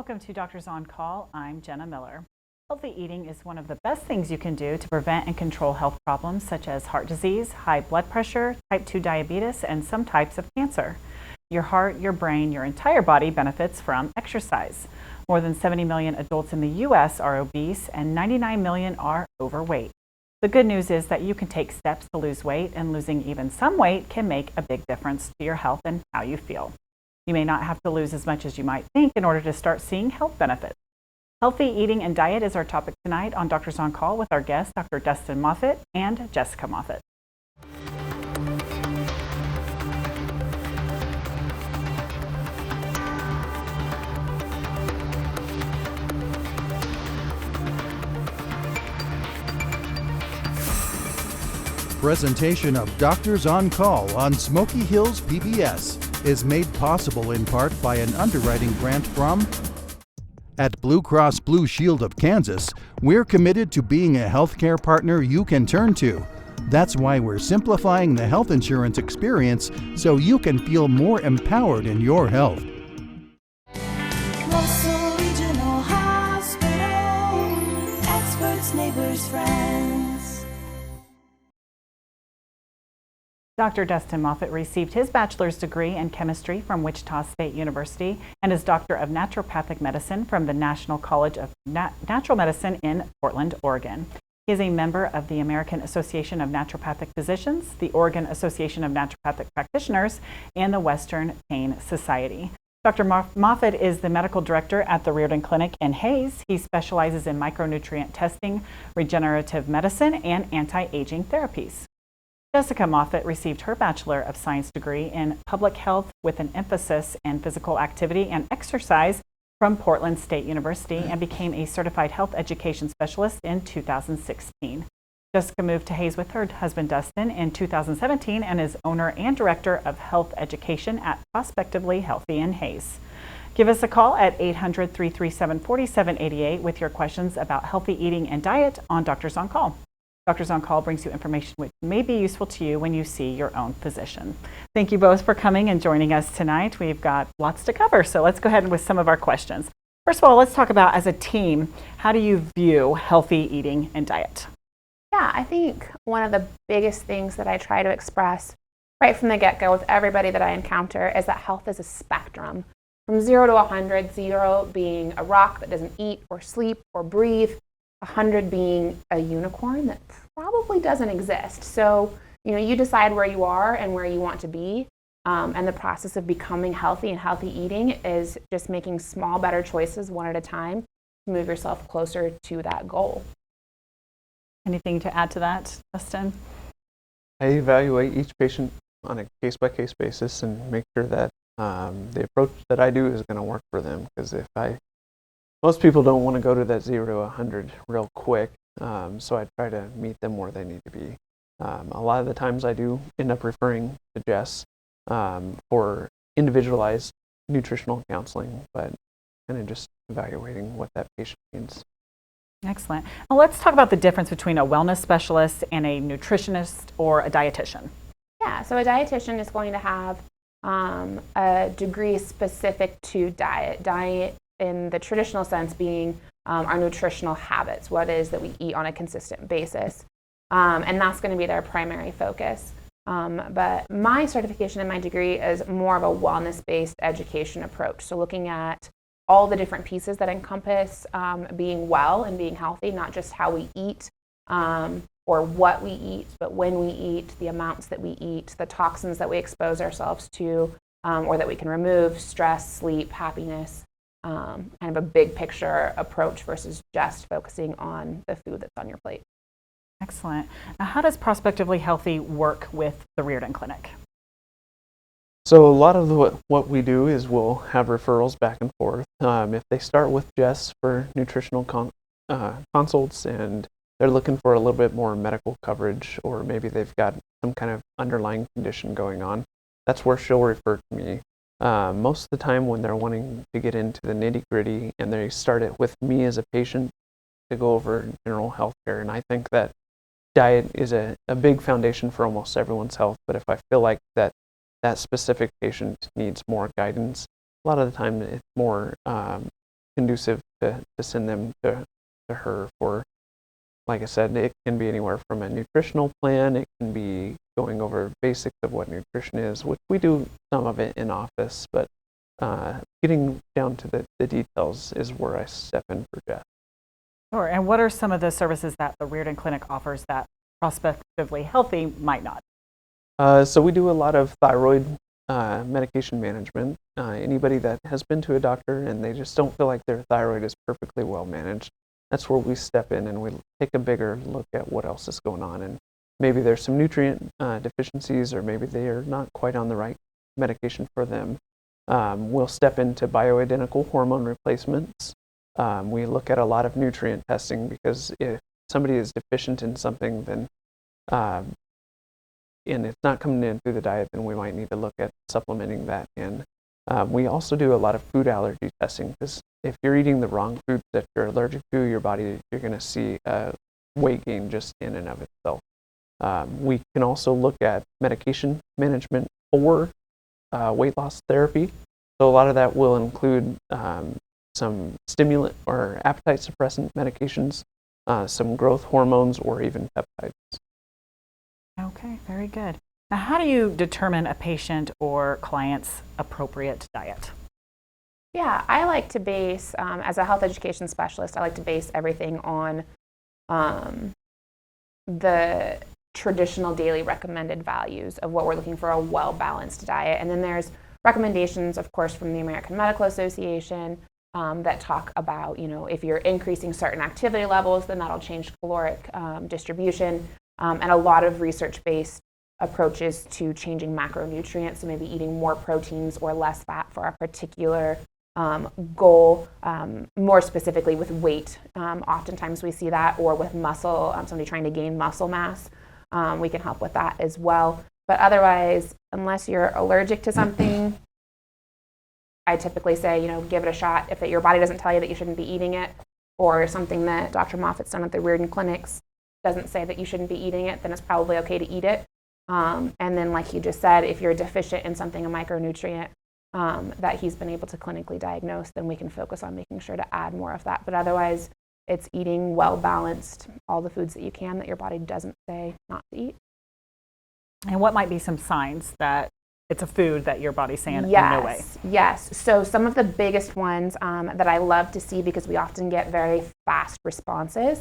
Welcome to Doctors on Call. I'm Jenna Miller. Healthy eating is one of the best things you can do to prevent and control health problems such as heart disease, high blood pressure, type 2 diabetes, and some types of cancer. Your heart, your brain, your entire body benefits from exercise. More than 70 million adults in the U.S. are obese and 99 million are overweight. The good news is that you can take steps to lose weight, and losing even some weight can make a big difference to your health and how you feel. You may not have to lose as much as you might think in order to start seeing health benefits. Healthy eating and diet is our topic tonight on Doctors on Call with our guests, Dr. Dustin Moffitt and Jessica Moffitt. Presentation of Doctors on Call on Smoky Hills PBS is made possible in part by an underwriting grant from at Blue Cross Blue Shield of Kansas. We're committed to being a healthcare partner you can turn to. That's why we're simplifying the health insurance experience so you can feel more empowered in your health. Russell Regional Hospital, experts, neighbors, friends. Dr. Dustin Moffitt received his bachelor's degree in chemistry from Wichita State University and his doctor of naturopathic medicine from the National College of Natural Medicine in Portland, Oregon. He is a member of the American Association of Naturopathic Physicians, the Oregon Association of Naturopathic Practitioners, and the Western Pain Society. Dr. Moffitt is the medical director at the Reardon Clinic in Hayes. He specializes in micronutrient testing, regenerative medicine, and anti-aging therapies. Jessica Moffitt received her Bachelor of Science degree in Public Health with an emphasis in physical activity and exercise from Portland State University and became a certified health education specialist in 2016. Jessica moved to Hayes with her husband Dustin in 2017 and is owner and director of health education at Prospectively Healthy in Hayes. Give us a call at 800-337-4788 with your questions about healthy eating and diet on Doctors on Call. Doctors on Call brings you information which may be useful to you when you see your own physician. Thank you both for coming and joining us tonight. We've got lots to cover, so let's go ahead with some of our questions. First of all, let's talk about, as a team, how do you view healthy eating and diet? Yeah, I think one of the biggest things that I try to express right from the get-go with everybody that I encounter is that health is a spectrum. From 0 to 100, 0 being a rock that doesn't eat or sleep or breathe, 100 being a unicorn that probably doesn't exist. So, you decide where you are and where you want to be. And the process of becoming healthy and healthy eating is just making small, better choices one at a time to move yourself closer to that goal. Anything to add to that, Dustin? I evaluate each patient on a case-by-case basis and make sure that the approach that I do is going to work for them. Because most people don't want to go to that 0 to 100 real quick, so I try to meet them where they need to be. A lot of the times I do end up referring to Jess for individualized nutritional counseling, but kind of just evaluating what that patient needs. Excellent. Now let's talk about the difference between a wellness specialist and a nutritionist or a dietitian. Yeah, so a dietitian is going to have a degree specific to diet. Diet in the traditional sense being our nutritional habits, what it is that we eat on a consistent basis. And that's going to be their primary focus. But my certification and my degree is more of a wellness-based education approach. So looking at all the different pieces that encompass being well and being healthy, not just how we eat or what we eat, but when we eat, the amounts that we eat, the toxins that we expose ourselves to or that we can remove, stress, sleep, happiness. Kind of a big picture approach versus just focusing on the food that's on your plate. Excellent. Now, how does Prospectively Healthy work with the Reardon Clinic? So a lot of what we do is we'll have referrals back and forth. If they start with Jess for nutritional consults and they're looking for a little bit more medical coverage, or maybe they've got some kind of underlying condition going on, that's where she'll refer to me. Most of the time when they're wanting to get into the nitty-gritty and they start it with me as a patient to go over general health care, and I think that diet is a big foundation for almost everyone's health, but if I feel like that specific patient needs more guidance, a lot of the time it's more conducive to send them to her for, like I said, it can be anywhere from a nutritional plan, it can be going over basics of what nutrition is, which we do some of it in office, but getting down to the details is where I step in for Jess. Sure. And what are some of the services that the Reardon Clinic offers that Prospectively Healthy might not? So we do a lot of thyroid medication management. Anybody that has been to a doctor and they just don't feel like their thyroid is perfectly well managed, that's where we step in and we take a bigger look at what else is going on. And maybe there's some nutrient deficiencies, or maybe they are not quite on the right medication for them. We'll step into bioidentical hormone replacements. We look at a lot of nutrient testing, because if somebody is deficient in something, then and it's not coming in through the diet, then we might need to look at supplementing that in. We also do a lot of food allergy testing, because if you're eating the wrong foods that you're allergic to, your body, you're going to see weight gain just in and of itself. We can also look at medication management for weight loss therapy. So a lot of that will include some stimulant or appetite suppressant medications, some growth hormones, or even peptides. Okay, very good. Now, how do you determine a patient or client's appropriate diet? Yeah, I like to base, as a health education specialist, I like to base everything on the traditional daily recommended values of what we're looking for a well-balanced diet. And then there's recommendations, of course, from the American Medical Association that talk about, if you're increasing certain activity levels, then that'll change caloric distribution. And a lot of research-based approaches to changing macronutrients, so maybe eating more proteins or less fat for a particular goal, more specifically with weight. Oftentimes we see that, or with muscle, somebody trying to gain muscle mass. We can help with that as well. But otherwise, unless you're allergic to something, I typically say, give it a shot. If your body doesn't tell you that you shouldn't be eating it, or something that Dr. Moffitt's done at the Reardon clinics doesn't say that you shouldn't be eating it, then it's probably okay to eat it. And then, like you just said, if you're deficient in something, a micronutrient that he's been able to clinically diagnose, then we can focus on making sure to add more of that. But otherwise, it's eating well-balanced, all the foods that you can that your body doesn't say not to eat. And what might be some signs that it's a food that your body's saying no way? Yes. So some of the biggest ones that I love to see, because we often get very fast responses,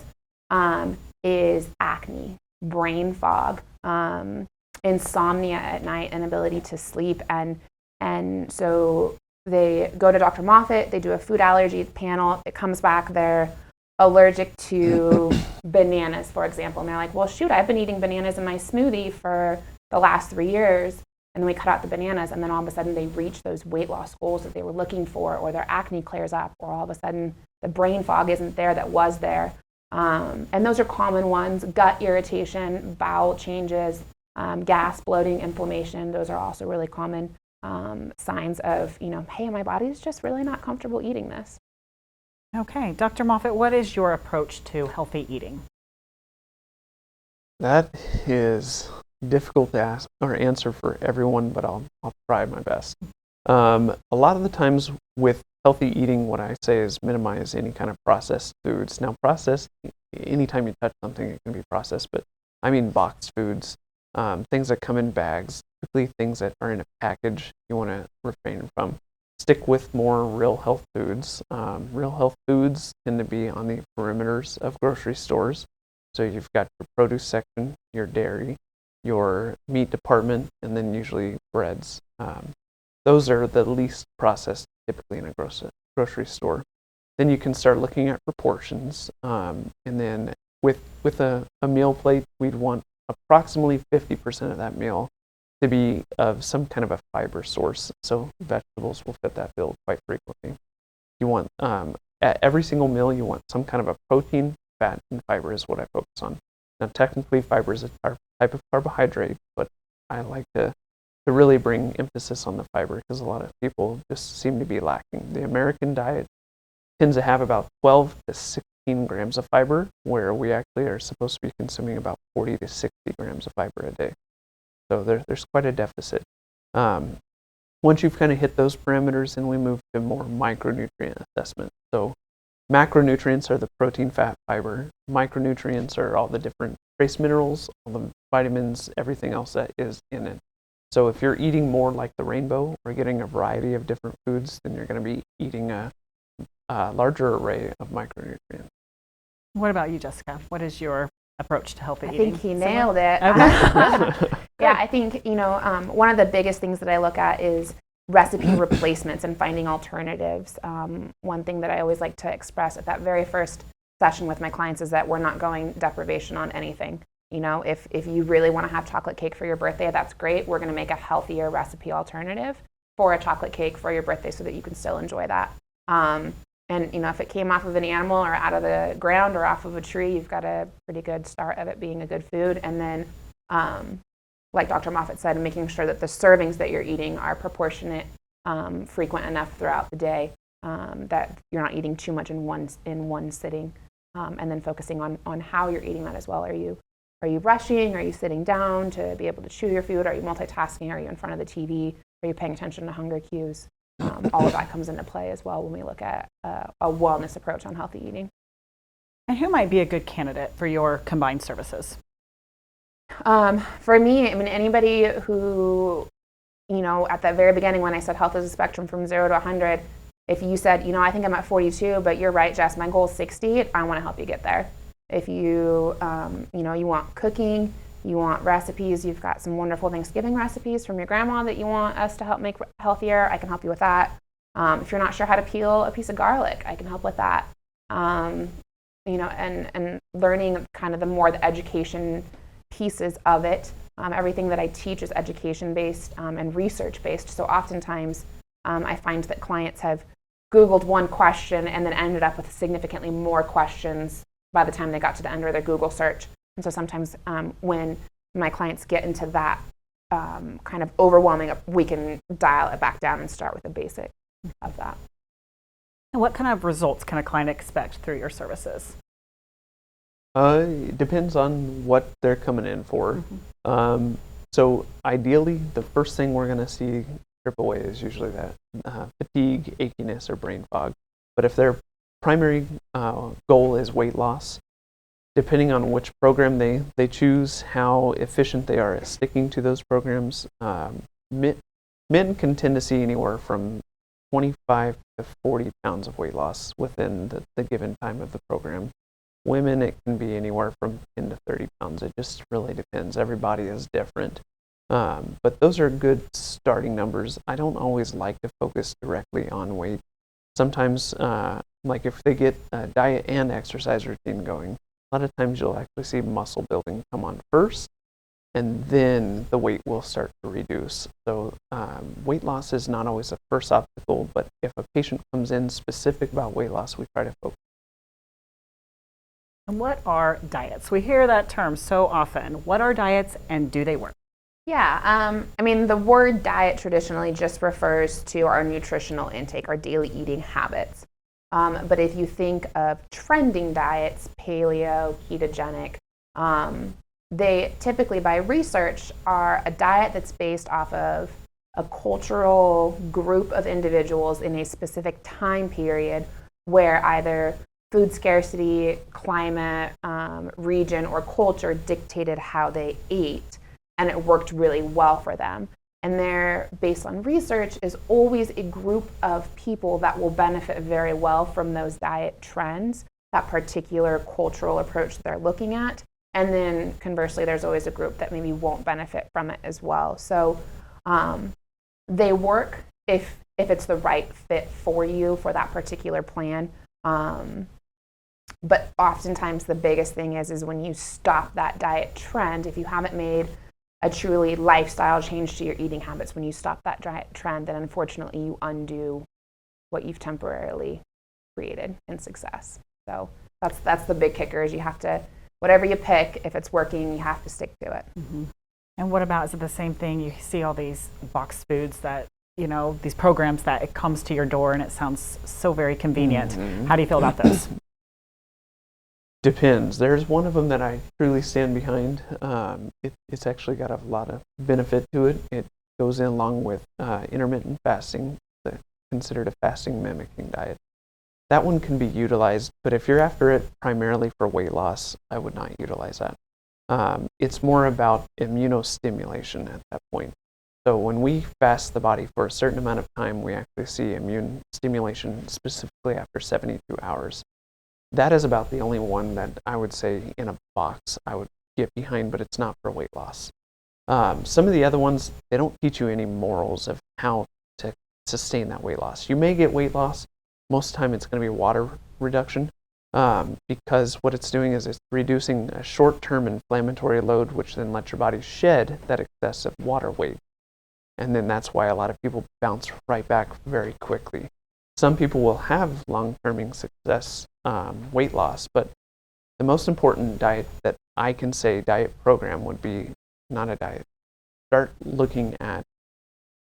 is acne, brain fog, insomnia at night, inability to sleep. And so they go to Dr. Moffitt, they do a food allergy panel, it comes back they're allergic to bananas, for example. And they're like, well, shoot, I've been eating bananas in my smoothie for the last 3 years. And then we cut out the bananas, and then all of a sudden they reach those weight loss goals that they were looking for, or their acne clears up, or all of a sudden the brain fog isn't there that was there. And those are common ones. Gut irritation, bowel changes, gas, bloating, inflammation. Those are also really common signs of, hey, my body's just really not comfortable eating this. Okay. Dr. Moffitt, what is your approach to healthy eating? That is difficult to ask or answer for everyone, but I'll try my best. A lot of the times with healthy eating, what I say is minimize any kind of processed foods. Now, processed, anytime you touch something, it can be processed, but I mean boxed foods, things that come in bags, typically things that are in a package you want to refrain from. Stick with more real health foods. Real health foods tend to be on the perimeters of grocery stores. So you've got your produce section, your dairy, your meat department, and then usually breads. Those are the least processed typically in a grocery store. Then you can start looking at proportions. And then with a meal plate, we'd want approximately 50% of that meal to be of some kind of a fiber source. So vegetables will fit that bill quite frequently. You want, at every single meal, you want some kind of a protein, fat, and fiber is what I focus on. Now, technically, fiber is a type of carbohydrate, but I like to really bring emphasis on the fiber, because a lot of people just seem to be lacking. The American diet tends to have about 12 to 16 grams of fiber, where we actually are supposed to be consuming about 40 to 60 grams of fiber a day. So there's quite a deficit. once you've kind of hit those parameters, then we move to more micronutrient assessment. So macronutrients are the protein, fat, fiber. Micronutrients are all the different trace minerals, all the vitamins, everything else that is in it. So if you're eating more like the rainbow or getting a variety of different foods, then you're going to be eating a larger array of micronutrients. What about you, Jessica? What is your approach to healthy I eating? think he nailed it. Okay. Yeah, I think, one of the biggest things that I look at is recipe replacements and finding alternatives. One thing that I always like to express at that very first session with my clients is that we're not going deprivation on anything. If you really want to have chocolate cake for your birthday, that's great. We're going to make a healthier recipe alternative for a chocolate cake for your birthday so that you can still enjoy that. And if it came off of an animal or out of the ground or off of a tree, you've got a pretty good start of it being a good food. And then, like Dr. Moffitt said, making sure that the servings that you're eating are proportionate, frequent enough throughout the day, that you're not eating too much in one sitting, and then focusing on how you're eating that as well. Are you rushing? Are you sitting down to be able to chew your food? Are you multitasking? Are you in front of the TV? Are you paying attention to hunger cues? All of that comes into play as well when we look at a wellness approach on healthy eating. And who might be a good candidate for your combined services? For me, anybody who, at the very beginning when I said health is a spectrum from 0 to 100, if you said, I think I'm at 42, but you're right, Jess, my goal is 60, I want to help you get there. If you, you want cooking, you want recipes, you've got some wonderful Thanksgiving recipes from your grandma that you want us to help make healthier, I can help you with that. If you're not sure how to peel a piece of garlic, I can help with that. And learning kind of the education pieces of it. Everything that I teach is education-based and research-based. So oftentimes I find that clients have Googled one question and then ended up with significantly more questions by the time they got to the end of their Google search. And so sometimes when my clients get into that kind of overwhelming, we can dial it back down and start with the basic of that. And what kind of results can a client expect through your services? It depends on what they're coming in for. So ideally, the first thing we're going to see strip away is usually that fatigue, achiness, or brain fog. But if their primary goal is weight loss, depending on which program they choose, how efficient they are at sticking to those programs, men can tend to see anywhere from 25 to 40 pounds of weight loss within the given time of the program. Women, it can be anywhere from 10 to 30 pounds. It just really depends. Every body is different. But those are good starting numbers. I don't always like to focus directly on weight. Sometimes, like if they get a diet and exercise routine going, a lot of times you'll actually see muscle building come on first, and then the weight will start to reduce. So weight loss is not always the first obstacle, but if a patient comes in specific about weight loss, we try to focus. And what are diets? We hear that term so often. What are diets and do they work? Yeah, the word diet traditionally just refers to our nutritional intake, our daily eating habits. But if you think of trending diets, paleo, ketogenic, they typically by research are a diet that's based off of a cultural group of individuals in a specific time period where either food scarcity, climate, region, or culture dictated how they ate, and it worked really well for them. And they're based on research is always a group of people that will benefit very well from those diet trends, that particular cultural approach they're looking at. And then conversely, there's always a group that maybe won't benefit from it as well. So they work if it's the right fit for you for that particular plan. But oftentimes the biggest thing is when you stop that diet trend, if you haven't made a truly lifestyle change to your eating habits, when you stop that diet trend, then unfortunately you undo what you've temporarily created in success. So that's the big kicker is you have to, whatever you pick, if it's working, you have to stick to it. Mm-hmm. And what about, is it the same thing? You see all these boxed foods that, these programs that it comes to your door and it sounds so very convenient. Mm-hmm. How do you feel about those? Depends. There's one of them that I truly stand behind. It's actually got a lot of benefit to it. goes in along with intermittent fasting, considered a fasting mimicking diet. That one can be utilized, but if you're after it primarily for weight loss, I would not utilize that. It's more about immunostimulation at that point. So when we fast the body for a certain amount of time, we actually see immune stimulation specifically after 72 hours. That is about the only one that I would say in a box I would get behind, but it's not for weight loss. Some of the other ones, they don't teach you any morals of how to sustain that weight loss. You may get weight loss. Most of the time it's going to be water reduction because what it's doing is it's reducing a short-term inflammatory load, which then lets your body shed that excessive water weight. And then that's why a lot of people bounce right back very quickly. Some people will have long-term success weight loss, but the most important diet that I can say diet program would be not a diet. Start looking at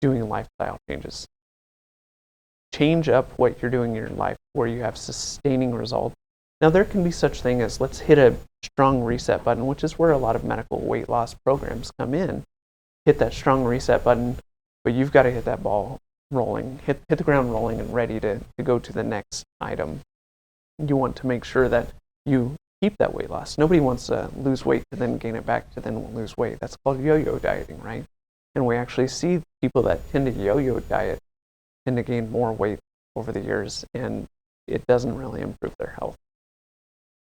doing lifestyle changes. Change up what you're doing in your life where you have sustaining results. Now there can be such thing as let's hit a strong reset button, which is where a lot of medical weight loss programs come in. Hit that strong reset button, but you've got to hit that ball rolling, hit the ground rolling and ready to go to the next item. You want to make sure that you keep that weight loss. Nobody wants to lose weight to then gain it back to then lose weight. That's called yo-yo dieting, right? And we actually see people that tend to yo-yo diet tend to gain more weight over the years, and it doesn't really improve their health.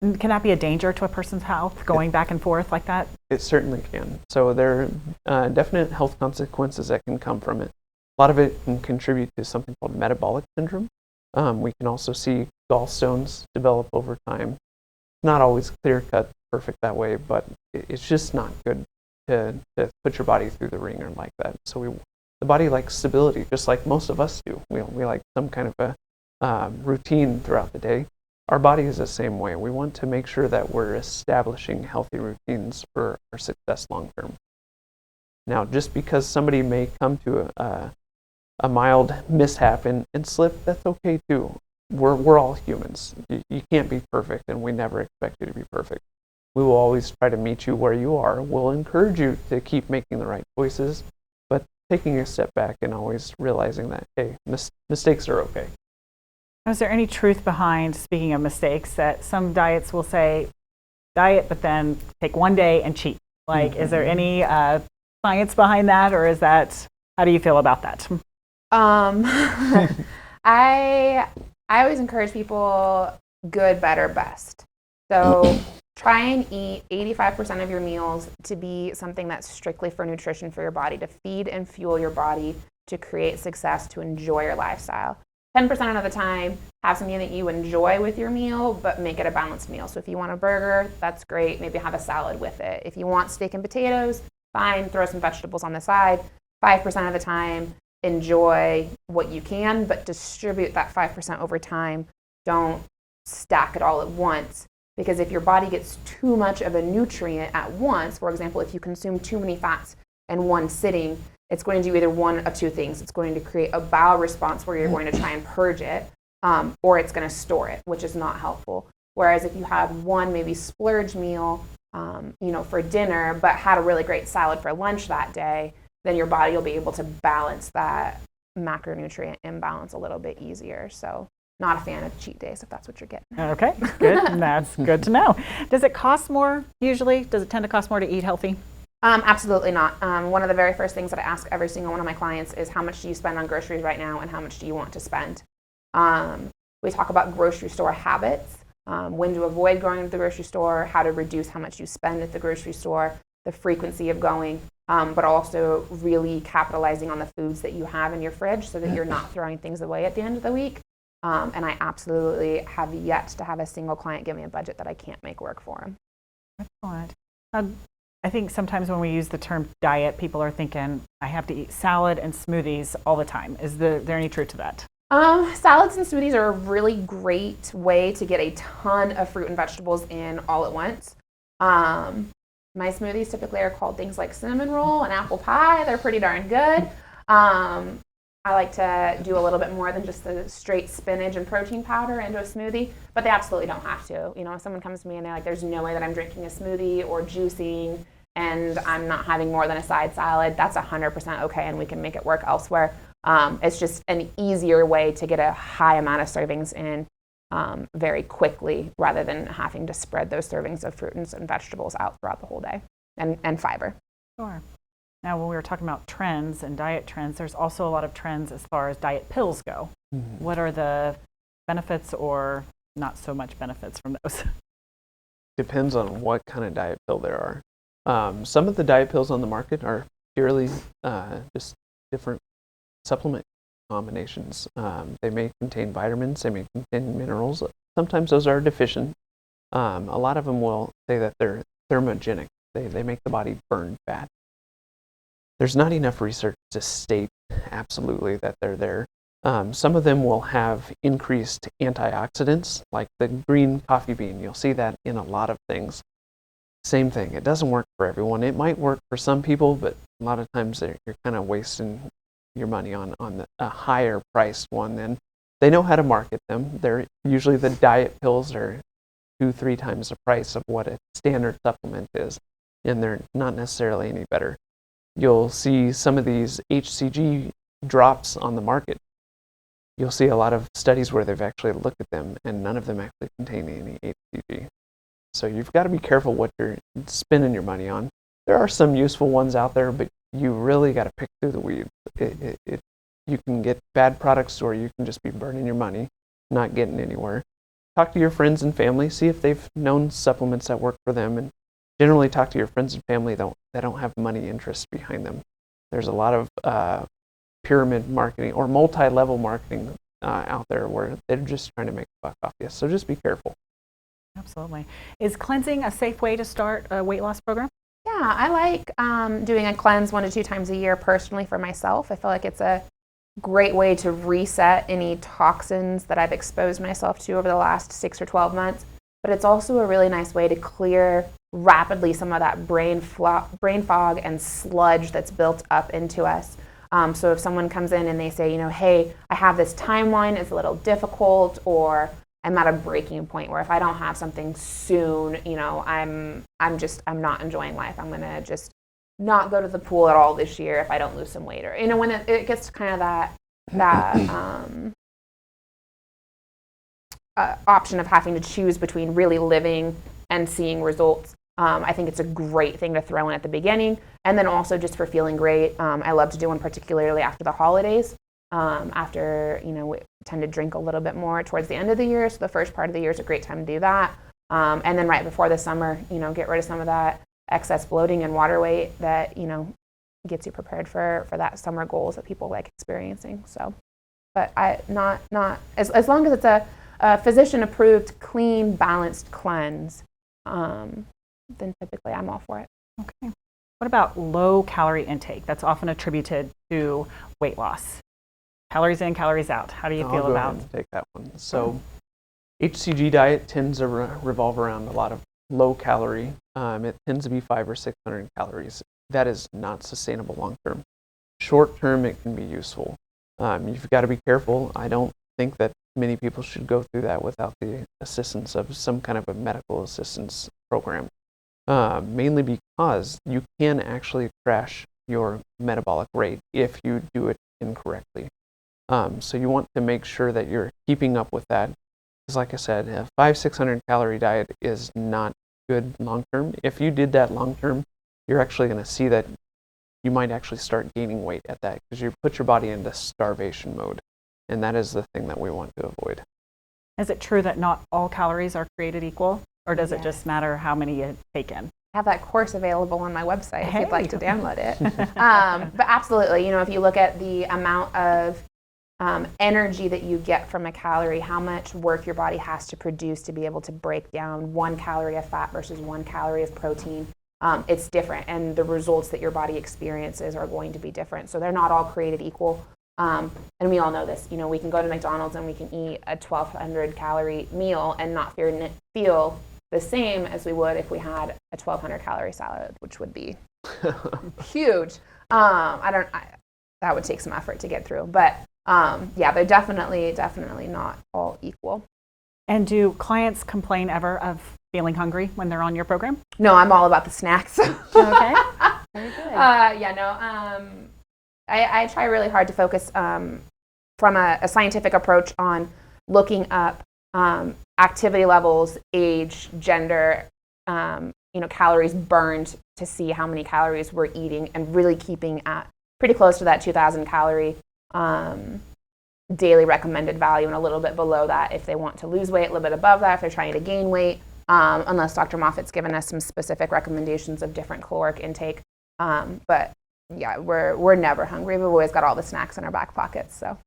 Can that be a danger to a person's health, going back and forth like that? It certainly can. So there are definite health consequences that can come from it. A lot of it can contribute to something called metabolic syndrome. We can also see gallstones develop over time. Not always clear-cut, perfect that way, but it's just not good to put your body through the ringer like that. So the body likes stability, just like most of us do. We like some kind of a routine throughout the day. Our body is the same way. We want to make sure that we're establishing healthy routines for our success long term. Now, just because somebody may come to a mild mishap and slip, that's okay too. We're all humans. You can't be perfect, and we never expect you to be perfect. We will always try to meet you where you are. We'll encourage you to keep making the right choices, but taking a step back and always realizing that, hey, mistakes are okay. Is there any truth behind, speaking of mistakes, that some diets will say diet, but then take one day and cheat? Like, is there any science behind that, or is that, how do you feel about that? I always encourage people good, better, best. So try and eat 85% of your meals to be something that's strictly for nutrition for your body, to feed and fuel your body, to create success, to enjoy your lifestyle. 10% of the time, have something that you enjoy with your meal, but make it a balanced meal. So if you want a burger, that's great. Maybe have a salad with it. If you want steak and potatoes, fine, throw some vegetables on the side. 5% of the time, enjoy what you can, but distribute that 5% over time. Don't stack it all at once, because if your body gets too much of a nutrient at once, for example, if you consume too many fats in one sitting, it's going to do either one of two things. It's going to create a bowel response where you're going to try and purge it, or it's going to store it, which is not helpful. Whereas if you have one maybe splurge meal, for dinner, but had a really great salad for lunch that day, then your body will be able to balance that macronutrient imbalance a little bit easier. So not a fan of cheat days if that's what you're getting at. Okay, good. That's good to know. Does it cost more usually? Does it tend to cost more to eat healthy? Absolutely not. One of the very first things that I ask every single one of my clients is, how much do you spend on groceries right now, and how much do you want to spend? We talk about grocery store habits, when to avoid going to the grocery store, how to reduce how much you spend at the grocery store, the frequency of going, but also really capitalizing on the foods that you have in your fridge so that you're not throwing things away at the end of the week. And I absolutely have yet to have a single client give me a budget that I can't make work for them. Excellent. I think sometimes when we use the term diet, people are thinking, I have to eat salad and smoothies all the time. Is there any truth to that? Salads and smoothies are a really great way to get a ton of fruit and vegetables in all at once. My smoothies typically are called things like cinnamon roll and apple pie. They're pretty darn good. I like to do a little bit more than just the straight spinach and protein powder into a smoothie, but they absolutely don't have to. If someone comes to me and they're like, there's no way that I'm drinking a smoothie or juicing and I'm not having more than a side salad, that's 100% okay, and we can make it work elsewhere. It's just an easier way to get a high amount of servings in very quickly, rather than having to spread those servings of fruits and vegetables out throughout the whole day, and fiber. Sure. Now, when we were talking about trends and diet trends, there's also a lot of trends as far as diet pills go. Mm-hmm. What are the benefits or not so much benefits from those? Depends on what kind of diet pill there are. Some of the diet pills on the market are purely just different supplement combinations. They may contain vitamins, they may contain minerals. Sometimes those are deficient. A lot of them will say that they're thermogenic. They make the body burn fat. There's not enough research to state absolutely that they're there. Some of them will have increased antioxidants, like the green coffee bean. You'll see that in a lot of things. Same thing, it doesn't work for everyone. It might work for some people, but a lot of times you're kind of wasting your money on a higher priced one. Then they know how to market them. They're usually, the diet pills are 2-3 times the price of what a standard supplement is, and they're not necessarily any better. You'll see some of these HCG drops on the market. You'll see a lot of studies where they've actually looked at them, and none of them actually contain any HCG. So you've got to be careful what you're spending your money on. There are some useful ones out there, but you really got to pick through the weeds. You can get bad products, or you can just be burning your money, not getting anywhere. Talk to your friends and family, see if they've known supplements that work for them, and generally talk to your friends and family that don't have money interest behind them. There's a lot of pyramid marketing or multi-level marketing out there where they're just trying to make a buck off you. So just be careful. Absolutely. Is cleansing a safe way to start a weight loss program? Yeah, I like doing a cleanse 1 to 2 times a year personally for myself. I feel like it's a great way to reset any toxins that I've exposed myself to over the last 6 or 12 months. But it's also a really nice way to clear rapidly some of that brain fog and sludge that's built up into us. So if someone comes in and they say, hey, I have this timeline, it's a little difficult, or I'm at a breaking point where if I don't have something soon, I'm not enjoying life. I'm gonna just not go to the pool at all this year if I don't lose some weight, or when it gets to kind of that option of having to choose between really living and seeing results. I think it's a great thing to throw in at the beginning, and then also just for feeling great. I love to do one particularly after the holidays. After we tend to drink a little bit more towards the end of the year, so the first part of the year is a great time to do that. And then right before the summer, get rid of some of that excess bloating and water weight that gets you prepared for that summer goals that people like experiencing. So, but not as long as it's a physician approved, clean, balanced cleanse. Then typically I'm all for it. Okay. What about low calorie intake? That's often attributed to weight loss. Calories in, calories out. How do you feel about? I'll go ahead and take that one. So HCG diet tends to revolve around a lot of low calorie. It tends to be 500 or 600 calories. That is not sustainable long term. Short term, it can be useful. You've got to be careful. I don't think that many people should go through that without the assistance of some kind of a medical assistance program. Mainly because you can actually crash your metabolic rate if you do it incorrectly. So you want to make sure that you're keeping up with that. Because like I said, a 500-600 calorie diet is not good long term. If you did that long term, you're actually going to see that you might actually start gaining weight at that, because you put your body into starvation mode. And that is the thing that we want to avoid. Is it true that not all calories are created equal? Or does it just matter how many you take in? I have that course available on my website if you'd like to download it. But absolutely, if you look at the amount of energy that you get from a calorie, how much work your body has to produce to be able to break down 1 calorie of fat versus 1 calorie of protein, it's different. And the results that your body experiences are going to be different. So they're not all created equal. And we all know this. We can go to McDonald's and we can eat a 1,200 calorie meal and not feel the same as we would if we had a 1,200 calorie salad, which would be huge. That would take some effort to get through. But they're definitely not all equal. And do clients complain ever of feeling hungry when they're on your program? No, I'm all about the snacks. Okay. Very good. I try really hard to focus from a scientific approach on looking up activity levels, age, gender, calories burned to see how many calories we're eating, and really keeping at pretty close to that 2,000 calorie daily recommended value, and a little bit below that if they want to lose weight, a little bit above that if they're trying to gain weight, unless Dr. Moffitt's given us some specific recommendations of different caloric intake. But yeah, we're never hungry. We've always got all the snacks in our back pockets. So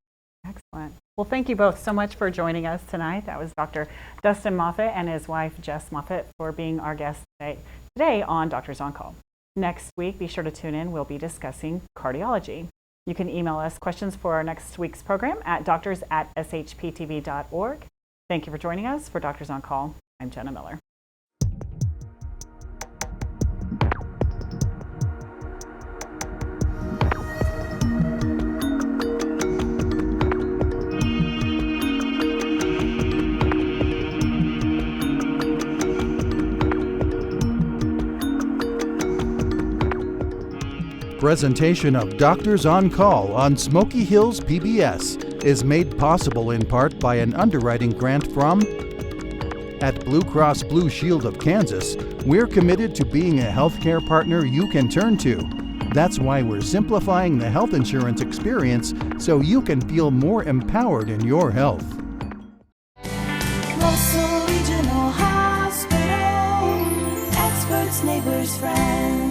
excellent. Well, thank you both so much for joining us tonight. That was Dr. Dustin Moffitt and his wife, Jess Moffitt, for being our guests today on Doctors on Call. Next week, be sure to tune in. We'll be discussing cardiology. You can email us questions for our next week's program at doctors@shptv.org. Thank you for joining us for Doctors on Call. I'm Jenna Miller. Presentation of Doctors on Call on Smoky Hills PBS is made possible in part by an underwriting grant from at Blue Cross Blue Shield of Kansas. We're committed to being a healthcare partner you can turn to. That's why we're simplifying the health insurance experience so you can feel more empowered in your health. Russell Regional Hospital, experts, neighbors, friends.